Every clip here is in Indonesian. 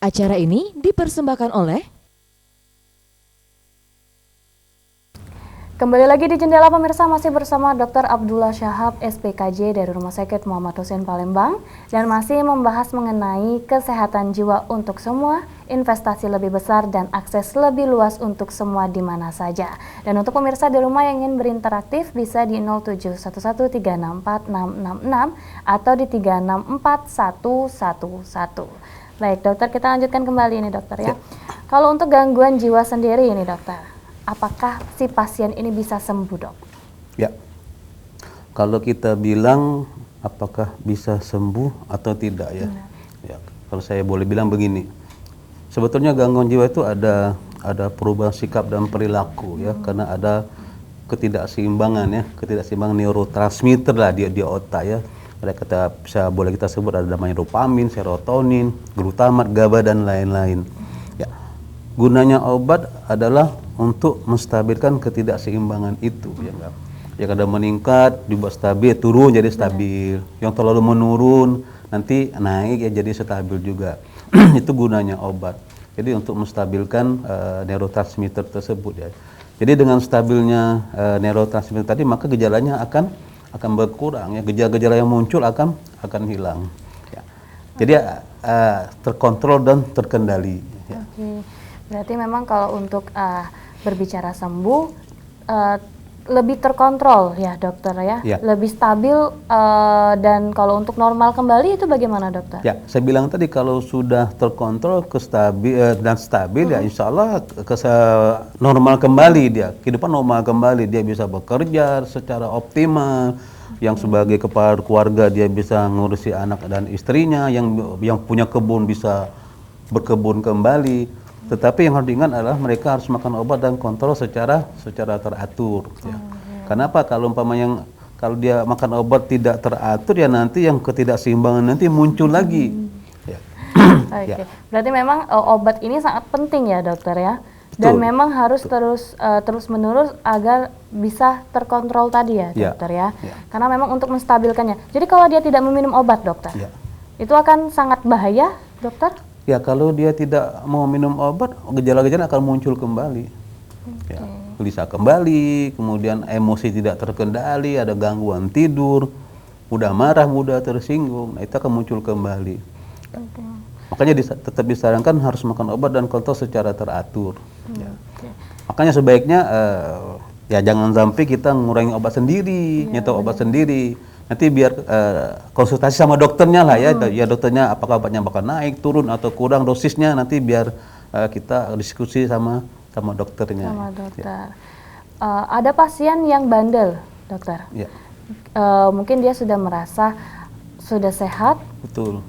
Acara ini dipersembahkan oleh Kembali lagi di Jendela Pemirsa, masih bersama Dr. Abdullah Syahab, SPKJ dari Rumah Sakit Muhammad Hussein Palembang, dan masih membahas mengenai kesehatan jiwa untuk semua, investasi lebih besar dan akses lebih luas untuk semua di mana saja. Dan untuk pemirsa di rumah yang ingin berinteraktif bisa di 07113646666 atau di 364111. Baik dokter, kita lanjutkan kembali ini dokter ya. Kalau untuk gangguan jiwa sendiri ini dokter, apakah si pasien ini bisa sembuh, dok? Ya, kalau kita bilang apakah bisa sembuh atau tidak ya, ya kalau saya boleh bilang begini, sebetulnya gangguan jiwa itu ada perubahan sikap dan perilaku ya, karena ada ketidakseimbangan neurotransmitter lah di otak ya. Ada boleh kita sebut ada namanya dopamin, serotonin, glutamat, GABA dan lain-lain. Ya, gunanya obat adalah untuk menstabilkan ketidakseimbangan itu ya kan. Yang ada meningkat dibuat stabil, turun jadi stabil. Yang terlalu menurun nanti naik ya jadi stabil juga. Itu gunanya obat. Jadi untuk menstabilkan neurotransmitter tersebut ya. Jadi dengan stabilnya neurotransmitter tadi maka gejalanya akan berkurang ya. Gejala-gejala yang muncul akan hilang. Ya. Jadi terkontrol dan terkendali. Ya. Oke. Berarti memang kalau untuk berbicara sembuh lebih terkontrol ya dokter ya, lebih stabil dan kalau untuk normal kembali itu bagaimana dokter? Ya, saya bilang tadi kalau sudah terkontrol dan stabil ya insya Allah normal kembali dia, kehidupan normal kembali, dia bisa bekerja secara optimal, yang sebagai kepala keluarga dia bisa ngurusi anak dan istrinya, yang punya kebun bisa berkebun kembali. Tetapi yang harus diingat adalah mereka harus makan obat dan kontrol secara teratur. Ya. Kenapa? Kalau kalau dia makan obat tidak teratur ya nanti yang ketidakseimbangan nanti muncul lagi. Ya. Oke. Ya. Berarti memang obat ini sangat penting ya dokter ya. Dan memang harus terus menerus agar bisa terkontrol tadi ya dokter ya. Karena memang untuk menstabilkannya. Jadi kalau dia tidak meminum obat dokter, itu akan sangat bahaya dokter? Ya, kalau dia tidak mau minum obat, gejala-gejala akan muncul kembali. Ya, gelisah kembali, kemudian emosi tidak terkendali, ada gangguan tidur, mudah marah, mudah tersinggung, nah itu akan muncul kembali. Makanya tetap disarankan harus makan obat dan kontrol secara teratur. Ya. Makanya sebaiknya ya jangan sampai kita ngurangi obat sendiri, nyetok obat sendiri. Nanti biar konsultasi sama dokternya lah ya, ya dokternya apakah obatnya bakal naik, turun atau kurang dosisnya, nanti biar kita diskusi sama dokternya. Sama dokter. Ada pasien yang bandel, dokter. Ya. Mungkin dia sudah merasa sudah sehat. Betul.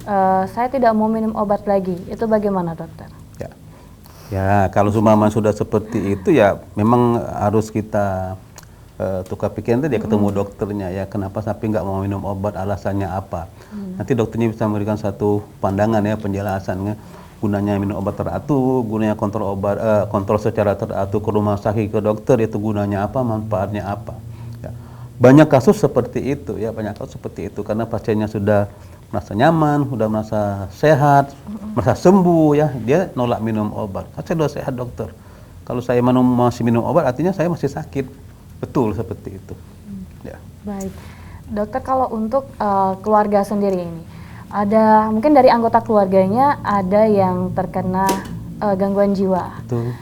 Saya tidak mau minum obat lagi. Itu bagaimana, dokter? Ya. Ya, kalau seumpama sudah seperti itu ya memang harus kita tukar pikiran tadi ya, ketemu dokternya ya, kenapa sampai nggak mau minum obat, alasannya apa. Nanti dokternya bisa memberikan satu pandangan ya, penjelasannya, gunanya minum obat teratur, gunanya kontrol secara teratur ke rumah sakit ke dokter, itu gunanya apa, manfaatnya apa. Ya. Banyak kasus seperti itu ya, karena pasiennya sudah merasa nyaman, sudah merasa sehat, merasa sembuh ya, dia nolak minum obat. Saya sudah sehat dokter, kalau saya masih minum obat artinya saya masih sakit. Betul seperti itu. Ya. Baik, dokter, kalau untuk keluarga sendiri ini, ada mungkin dari anggota keluarganya ada yang terkena gangguan jiwa. Betul.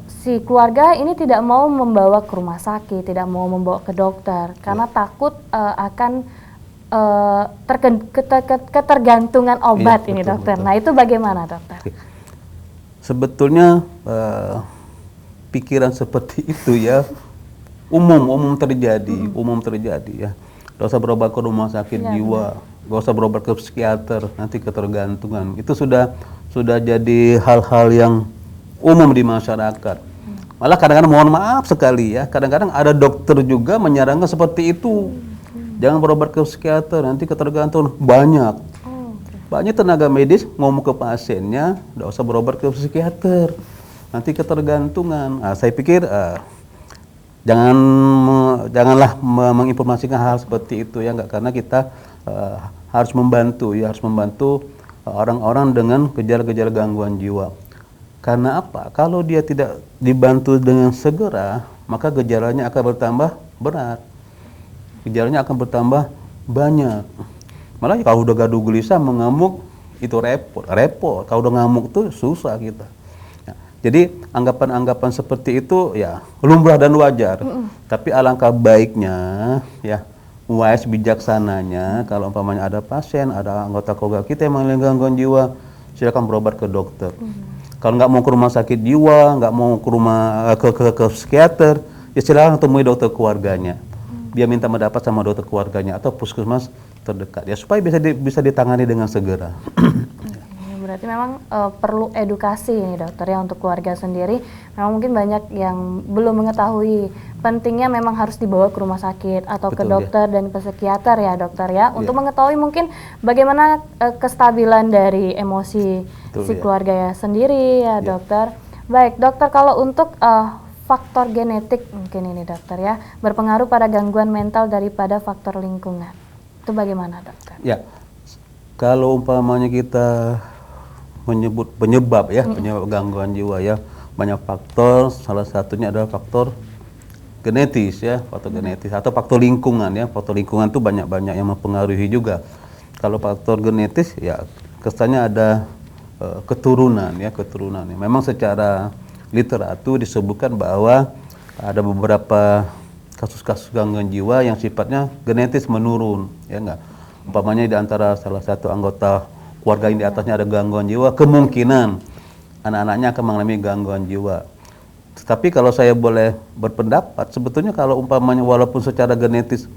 Si keluarga ini tidak mau membawa ke rumah sakit, tidak mau membawa ke dokter karena takut akan ketergantungan obat ini dokter. Betul. Nah itu bagaimana dokter? Sebetulnya pikiran seperti itu ya umum terjadi ya. Gak usah berobat ke rumah sakit jiwa, gak usah berobat ke psikiater, nanti ketergantungan. Itu sudah jadi hal-hal yang umum di masyarakat. Malah kadang-kadang mohon maaf sekali ya, kadang-kadang ada dokter juga menyarankan seperti itu. Jangan berobat ke psikiater, nanti ketergantungan. Banyak tenaga medis ngomong ke pasiennya, gak usah berobat ke psikiater, nanti ketergantungan. Nah, saya pikir janganlah menginformasikan hal seperti itu ya, karena kita harus membantu orang-orang dengan gejala-gejala gangguan jiwa. Karena apa? Kalau dia tidak dibantu dengan segera, maka gejalanya akan bertambah berat. Gejalanya akan bertambah banyak. Malah kalau udah gaduh gelisah, mengamuk, itu repot. Kalau udah ngamuk tuh susah kita. Ya, jadi anggapan-anggapan seperti itu ya lumrah dan wajar. Tapi alangkah baiknya ya wise bijaksananya kalau umpamanya ada pasien, ada anggota keluarga kita yang mengalami gangguan jiwa, silakan berobat ke dokter. Kalau nggak mau ke rumah sakit jiwa, nggak mau ke rumah ke psikiater, ya silakan temui dokter keluarganya. Dia minta mendapat sama dokter keluarganya atau puskesmas terdekat ya supaya bisa ditangani dengan segera. Berarti memang perlu edukasi ini dokter ya untuk keluarga sendiri. Memang mungkin banyak yang belum mengetahui pentingnya memang harus dibawa ke rumah sakit atau ke dokter dan psikiater ya dokter ya untuk mengetahui mungkin bagaimana kestabilan dari emosi si keluarga ya sendiri ya dokter. Baik dokter, kalau untuk faktor genetik mungkin ini dokter ya berpengaruh pada gangguan mental daripada faktor lingkungan. Itu bagaimana dokter? Ya, kalau umpamanya kita menyebut penyebab gangguan jiwa ya banyak faktor, salah satunya adalah faktor genetis ya, faktor genetis atau faktor lingkungan ya. Faktor lingkungan itu banyak yang mempengaruhi juga. Kalau faktor genetis ya kesannya ada keturunan ya. Memang secara literatur disebutkan bahwa ada beberapa kasus-kasus gangguan jiwa yang sifatnya genetis menurun ya enggak. Umpamanya di antara salah satu anggota keluarga yang di atasnya ada gangguan jiwa, kemungkinan anak-anaknya akan mengalami gangguan jiwa. Tapi kalau saya boleh berpendapat, sebetulnya kalau umpamanya walaupun secara genetis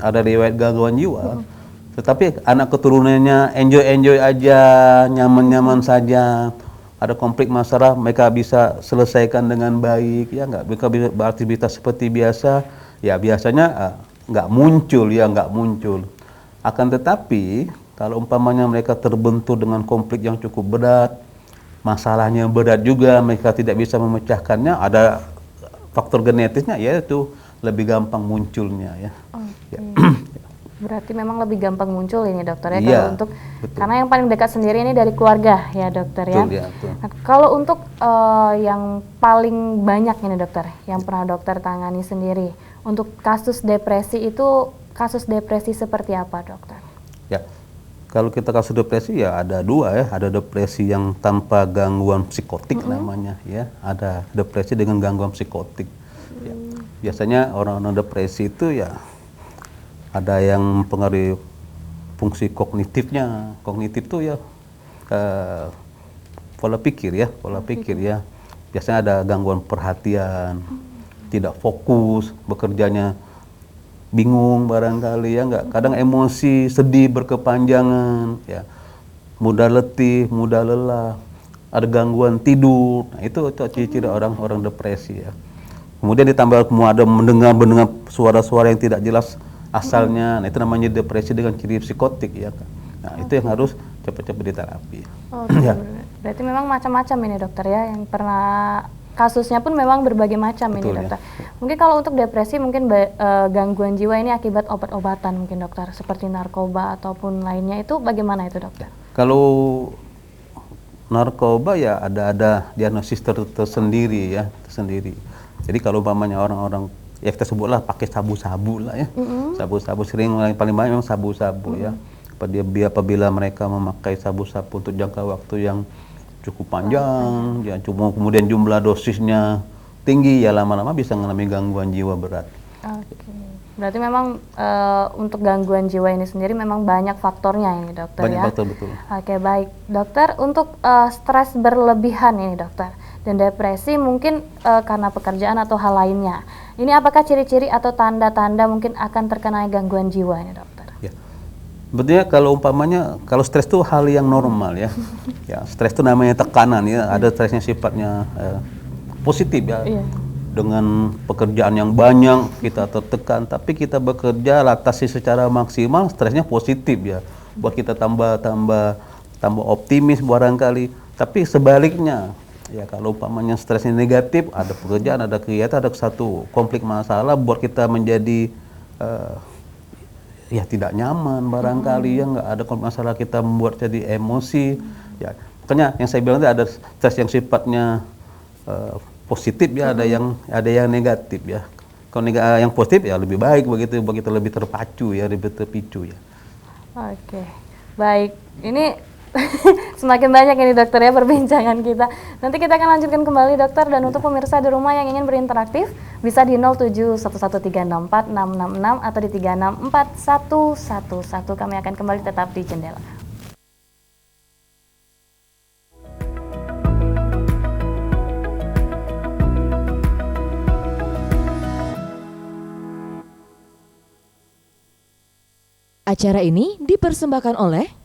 ada riwayat gangguan jiwa, tetapi anak keturunannya enjoy aja, nyaman saja, ada konflik masalah, mereka bisa selesaikan dengan baik, ya nggak, mereka bisa beraktivitas seperti biasa, ya biasanya nggak muncul. Akan tetapi kalau umpamanya mereka terbentur dengan konflik yang cukup berat, masalahnya berat juga, mereka tidak bisa memecahkannya, ada faktor genetisnya, yaitu lebih gampang munculnya ya. Ya. Berarti memang lebih gampang muncul ini dokter ya, Iya, kalau untuk karena yang paling dekat sendiri ini dari keluarga ya dokter ya. Betul, ya, betul. Nah, kalau untuk yang paling banyak ini dokter, yang pernah dokter tangani sendiri, untuk kasus depresi itu kasus depresi seperti apa dokter? Ya. Kalau kita kasus depresi ya ada dua ya, ada depresi yang tanpa gangguan psikotik namanya ya, ada depresi dengan gangguan psikotik. Ya. Biasanya orang-orang depresi itu ya ada yang mempengaruhi fungsi kognitifnya. Kognitif itu ya pola pikir ya. Biasanya ada gangguan perhatian, tidak fokus, bekerjanya bingung barangkali ya enggak, kadang emosi, sedih berkepanjangan ya, mudah letih, mudah lelah, ada gangguan tidur. Nah, itu ciri-ciri orang depresi ya. Kemudian ditambah ada mendengar suara-suara yang tidak jelas asalnya. Nah, itu namanya depresi dengan ciri psikotik ya kan. Nah, itu yang harus cepat-cepat diterapi. Ya. Berarti memang macam-macam ini dokter ya, yang pernah kasusnya pun memang berbagai macam. Betul, ini dokter. Ya. Mungkin kalau untuk depresi mungkin gangguan jiwa ini akibat obat-obatan mungkin dokter, seperti narkoba ataupun lainnya, itu bagaimana itu dokter? Kalau narkoba ya ada diagnosis tersendiri ya, tersendiri. Jadi kalau umpamanya orang-orang ya kita sebutlah pakai sabu-sabu lah ya, sabu-sabu sering paling banyak memang sabu-sabu ya. Apabila mereka memakai sabu-sabu untuk jangka waktu yang cukup panjang, ya kemudian jumlah dosisnya tinggi, ya lama-lama bisa mengalami gangguan jiwa berat. Oke. Berarti memang untuk gangguan jiwa ini sendiri memang banyak faktornya ini dokter banyak ya. Faktor, betul. Oke, baik dokter, untuk stres berlebihan ini dokter dan depresi mungkin karena pekerjaan atau hal lainnya. Ini apakah ciri-ciri atau tanda-tanda mungkin akan terkena gangguan jiwa ini dokter? Ya. Sebetulnya kalau umpamanya, kalau stres itu hal yang normal ya. Ya, stres itu namanya tekanan ya. Ada stresnya sifatnya positif ya. Iya. Dengan pekerjaan yang banyak kita tertekan, tapi kita bekerja latasi secara maksimal, stresnya positif ya. Buat kita tambah optimis barangkali. Tapi sebaliknya, ya kalau umpamanya stresnya negatif, ada pekerjaan, ada kegiatan, ada satu konflik masalah, buat kita menjadi ya tidak nyaman barangkali ya, nggak ada kalau masalah kita membuat jadi emosi ya. Makanya yang saya bilang itu ada stres yang sifatnya positif ya, ada yang negatif ya. Kalau yang positif ya lebih baik, begitu lebih terpacu ya, lebih terpicu ya. Oke, baik. Ini semakin banyak ini dokter ya perbincangan kita. Nanti kita akan lanjutkan kembali dokter, dan untuk pemirsa di rumah yang ingin berinteraktif bisa di 0711364666 atau di 364111. Kami akan kembali tetap di Jendela. Acara ini dipersembahkan oleh